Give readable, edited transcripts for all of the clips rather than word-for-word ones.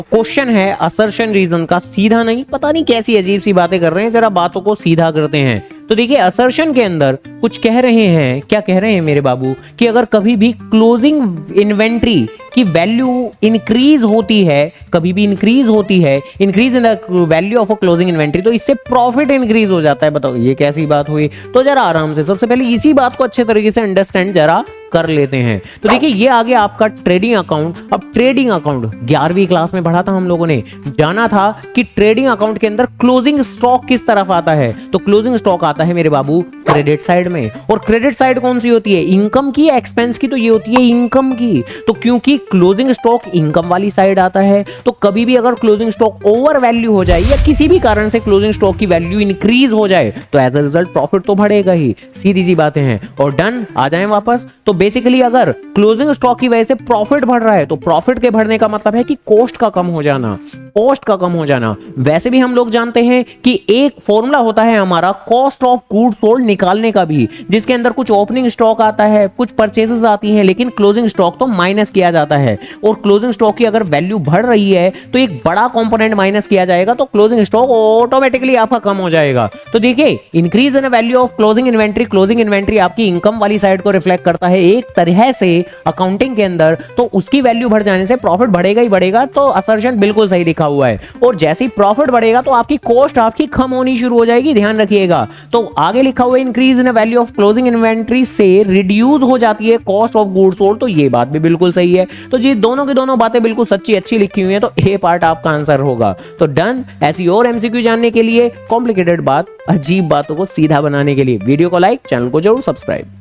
Question है assertion reason का, सीधा नहीं, पता नहीं कैसी अजीब सी बातें कर रहे हैं, जरा बातों को सीधा करते हैं। तो देखिए असर्शन के अंदर कुछ कह रहे हैं, क्या कह रहे हैं मेरे बाबू, कि अगर कभी भी क्लोजिंग इन्वेंट्री की वैल्यू इंक्रीज होती है, कभी भी इंक्रीज होती है, increase in the value of a closing inventory, तो इससे प्रॉफिट इंक्रीज हो जाता है। बताओ ये कैसी बात हुई। तो जरा आराम से सबसे पहले इसी बात को अच्छे तरीके से अंडरस्टैंड जरा कर लेते हैं। तो देखिए ये आ गया आपका ट्रेडिंग अकाउंट। अब ट्रेडिंग अकाउंट 11वीं क्लास में पढ़ा था हम लोगों ने, जाना था कि ट्रेडिंग अकाउंट के अंदर क्लोजिंग स्टॉक किस तरफ आता है। तो क्लोजिंग स्टॉक आता है मेरे बाबू क्रेडिट साइड में। और क्रेडिट साइड कौन सी होती है, इनकम की या एक्सपेंस की, तो ये होती है इनकम की। तो क्योंकि क्लोजिंग स्टॉक इनकम वाली साइड आता है, तो कभी भी अगर क्लोजिंग स्टॉक ओवर वैल्यू हो जाए या किसी भी कारण से क्लोजिंग स्टॉक की वैल्यू इंक्रीज हो जाए, तो एज अ रिजल्ट प्रॉफिट तो बढ़ेगा ही, सीधी सी बातें हैं। और डन, आ जाएं वापस। तो बेसिकली अगर क्लोजिंग स्टॉक की वजह से प्रॉफिट बढ़ रहा है, तो प्रॉफिट के बढ़ने का मतलब है कि कॉस्ट का कम हो जाना, कॉस्ट का कम हो जाना। वैसे भी हम लोग जानते हैं कि एक फॉर्मूला होता है हमारा कॉस्ट ऑफ गुड्स सोल्ड निकालने का भी, जिसके अंदर कुछ ओपनिंग स्टॉक आता है, कुछ परचेसेस आती हैं, लेकिन क्लोजिंग स्टॉक तो माइनस किया जाता है। और क्लोजिंग स्टॉक की अगर वैल्यू बढ़ रही है तो एक बड़ा कंपोनेंट माइनस किया जाएगा, तो क्लोजिंग स्टॉक ऑटोमेटिकली आपका कम हो जाएगा। तो देखिए increase in value of closing inventory, closing inventory आपकी इनकम वाली साइड को रिफ्लेक्ट करता है एक तरह से अकाउंटिंग के अंदर। तो उसकी वैल्यू बढ़ जाने से प्रॉफिट बढ़ेगा ही बढ़ेगा, तो असर्शन बिल्कुल सही लिखा हुआ है। और जैसे ही प्रॉफिट बढ़ेगा तो आपकी कॉस्ट आपकी कम होनी शुरू हो जाएगी, ध्यान रखिएगा। तो आगे लिखा हुआ है increase in value of closing inventory से रिड्यूस हो जाती है कॉस्ट ऑफ गुड्स सोल्ड, तो ये बात भी बिल्कुल सही है। तो जी दोनों की दोनों बातें बिल्कुल सच्ची अच्छी लिखी हुई है, तो ए पार्ट आपका आंसर होगा। तो डन। ऐसी और एमसीक्यू जानने के लिए, कॉम्प्लिकेटेड बात, अजीब बातों को सीधा बनाने के लिए वीडियो को लाइक, चैनल को जरूर सब्सक्राइब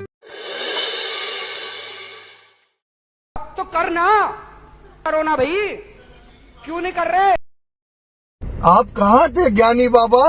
तो करना, करो ना भाई, क्यों नहीं कर रहे। आप कहाँ थे ज्ञानी बाबा?